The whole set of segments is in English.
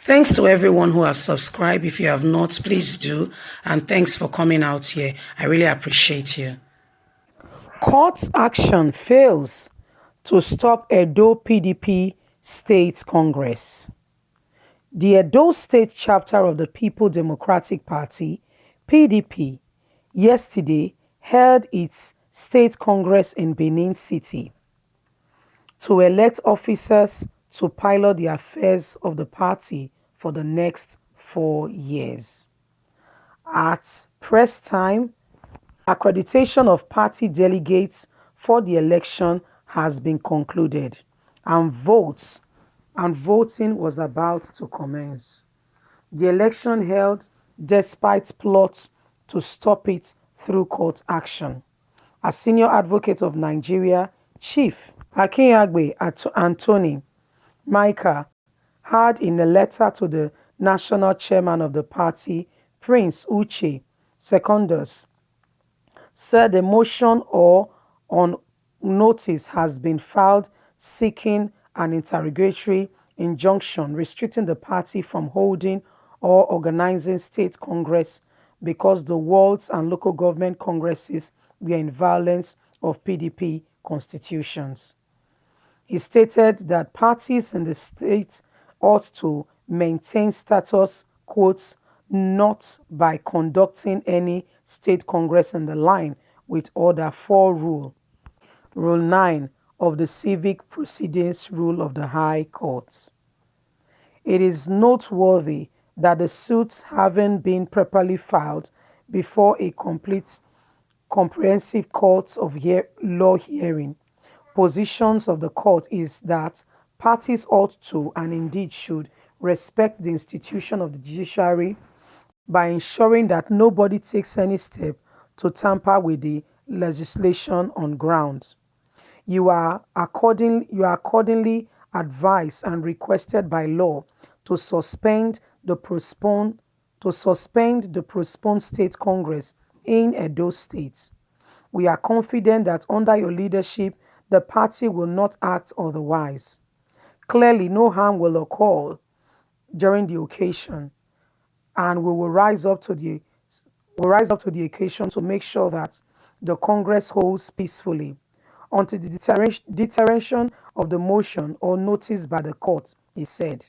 Thanks to everyone who have subscribed. If you have not, please do. And thanks for coming out here. I really appreciate you. Court action fails to stop Edo PDP State Congress. The Edo State chapter of the People Democratic Party, PDP, yesterday held its state congress in Benin City to elect officers to pilot the affairs of the party for the next 4 years. At press time, accreditation of party delegates for the election has been concluded, and voting was about to commence. The election held despite plots to stop it through court action. A senior advocate of Nigeria, Chief Akinyagbe Anthony Michael, had in a letter to the national chairman of the party, Prince Uche Secondus, said a motion or on notice has been filed seeking an interrogatory injunction restricting the party from holding or organizing state congress because the world's and local government congresses were in violence of PDP constitutions. He stated that parties in the state ought to maintain status quote not by conducting any state congress in the line with Order 4 Rule 9 of the Civic Proceedings Rule of the High Court. It is noteworthy that the suit having been properly filed before a comprehensive court of law hearing, positions of the court is that parties ought to and indeed should respect the institution of the judiciary by ensuring that nobody takes any step to tamper with the legislation on ground. You are accordingly advised and requested by law to suspend the postponed state congress in Edo State. We are confident that under your leadership, the party will not act otherwise. Clearly, no harm will occur during the occasion, and we will rise up to the occasion to make sure that the Congress holds peacefully until the determination of the motion or notice by the court is said.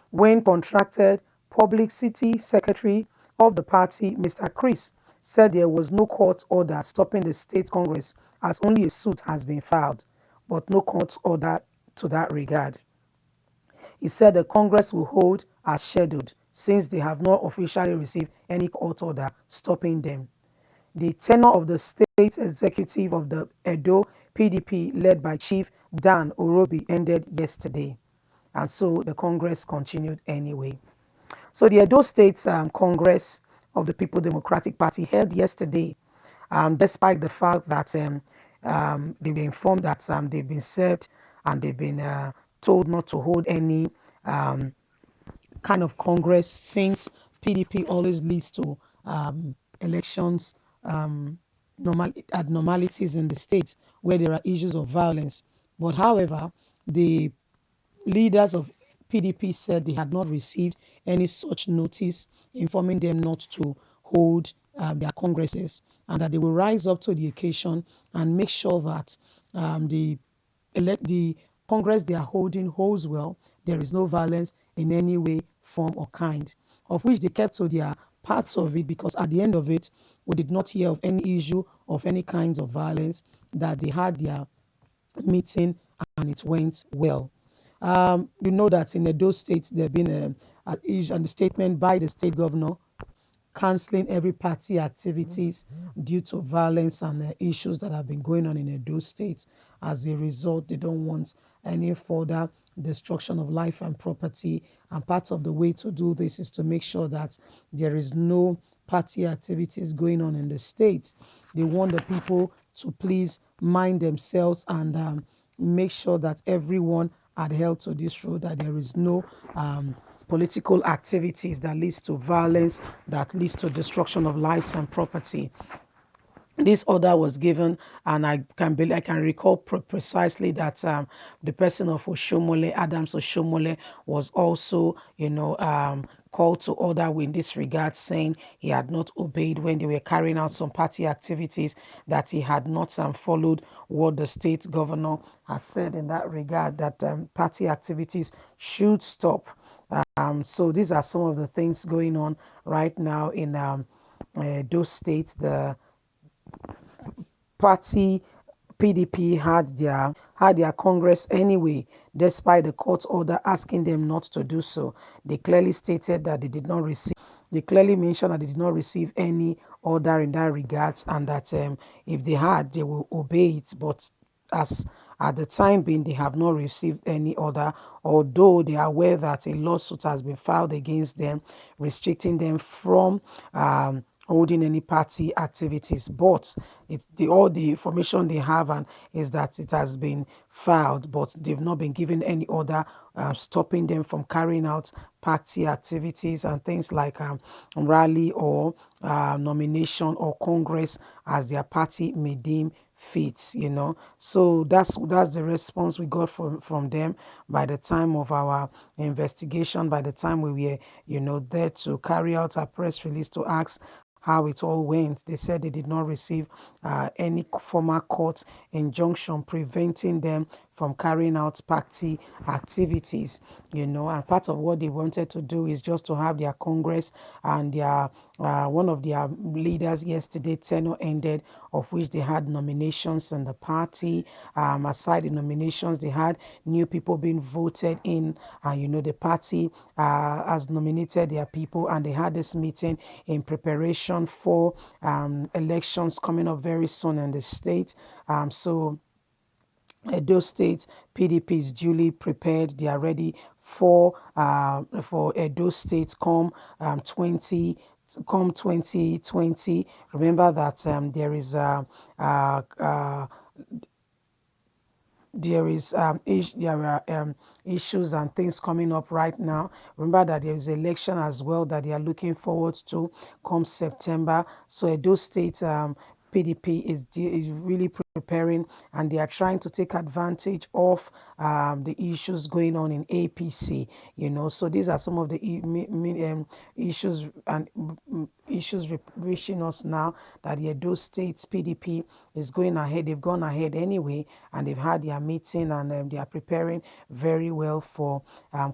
When contracted, Publicity Secretary of the party, Mr. Chris, said there was no court order stopping the state congress as only a suit has been filed, but no court order to that regard. He said the Congress will hold as scheduled since they have not officially received any court order stopping them. The tenure of the state executive of the Edo PDP, led by Chief Dan Orobi, ended yesterday, and so the Congress continued anyway. So the Edo State Congress of the People Democratic Party held yesterday, despite the fact that they were informed that they've been served and they've been told not to hold any um, kind of Congress since PDP always leads to elections abnormalities in the states where there are issues of violence. But however, the leaders of PDP said they had not received any such notice informing them not to hold their congresses and that they will rise up to the occasion and make sure that the Congress they are holding holds well. There is no violence in any way, form, or kind, of which they kept to their parts of it because at the end of it, we did not hear of any issue of any kinds of violence, that they had their meeting and it went well. You know that in Edo State, there have been a statement by the state governor canceling every party activities due to violence and issues that have been going on in Edo State. As a result, they don't want any further destruction of life and property. And part of the way to do this is to make sure that there is no party activities going on in the state. They want the people to please mind themselves and make sure that everyone adheres to this rule, that there is no political activities that leads to violence, that leads to destruction of lives and property. This order was given, and I can recall precisely that the person of Oshomole, Adams Oshomole, was also, called to order in this regard, saying he had not obeyed when they were carrying out some party activities, that he had not followed what the state governor has said in that regard, that party activities should stop. So these are some of the things going on right now in those states. The party PDP had their Congress anyway, despite the court order asking them not to do so. They clearly stated that they did not receive. They clearly mentioned that they did not receive any order in that regards, and that if they had, they will obey it. But as at the time being, they have not received any order, although they are aware that a lawsuit has been filed against them, restricting them from holding any party activities. But all the information they have and is that it has been filed, but they've not been given any order stopping them from carrying out party activities and things like rally or nomination or congress as their party may deem fit. So that's the response we got from them by the time of our investigation, by the time we were there to carry out a press release to ask how it all went. They said they did not receive any formal court injunction preventing them from carrying out party activities. And part of what they wanted to do is just to have their congress, and their one of their leaders yesterday tenure ended, of which they had nominations in the party. Aside the nominations, they had new people being voted in, and the party has nominated their people, and they had this meeting in preparation for elections coming up very soon in the state. So Edo State PDP is duly prepared. They are ready for Edo State um, 20 come 2020. Remember that uh, uh, there are issues and things coming up right now. Remember that there is election as well that they are looking forward to come September. So Edo State PDP is really preparing, and they are trying to take advantage of the issues going on in APC. So these are some of the issues and issues reaching us now, that the Edo State PDP is going ahead. They've gone ahead anyway, and they've had their meeting, and they are preparing very well for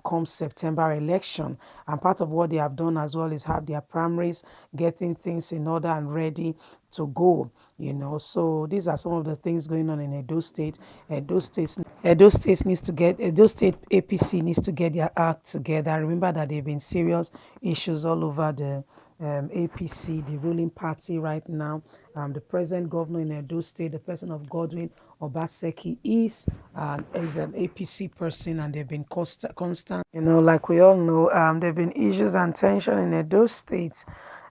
come September election. And part of what they have done as well is have their primaries, getting things in order and ready to go. So these are some of the things going on in Edo State. Edo State APC needs to get their act together. Remember that there have been serious issues all over the APC, the ruling party right now. The present governor in Edo State, the person of Godwin Obaseki, is an APC person, and they've been constant. Like we all know, there've been issues and tension in Edo State.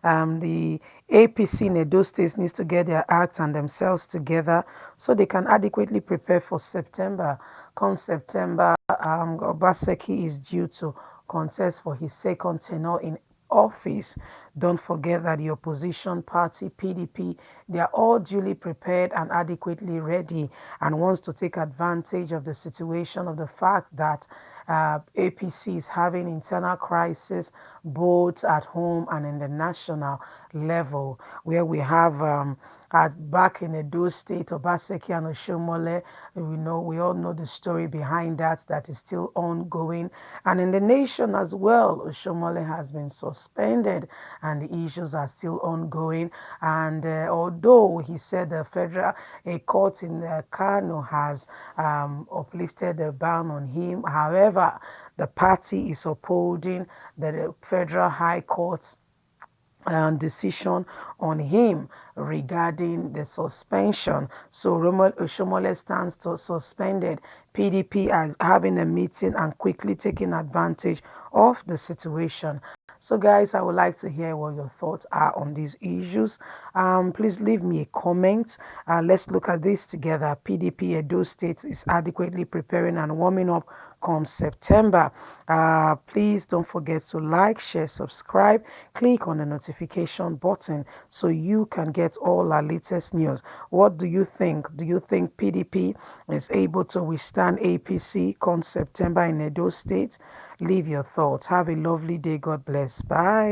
The APC in Edo State needs to get their acts and themselves together so they can adequately prepare for September. Come September, Obaseki is due to contest for his second tenure in office. Don't forget that the opposition party, PDP, they are all duly prepared and adequately ready, and wants to take advantage of the situation, of the fact that APC is having internal crisis both at home and in the national level, where we have back in Edo State, Obaseki and Oshomole. We all know the story behind that is still ongoing. And in the nation as well, Oshomole has been suspended, and the issues are still ongoing. And although he said a court in Kano has uplifted the ban on him, however, the party is upholding the Federal High Court decision on him regarding the suspension. So Oshomole stands to suspended. PDP are having a meeting and quickly taking advantage of the situation. So guys, I would like to hear what your thoughts are on these issues. Please leave me a comment. Let's look at this together. PDP Edo State is adequately preparing and warming up come September. Please don't forget to like, share, subscribe, click on the notification button so you can get get all our latest news. What do you think? Do you think PDP is able to withstand APC come September in Edo State? Leave your thoughts. Have a lovely day. God bless. Bye.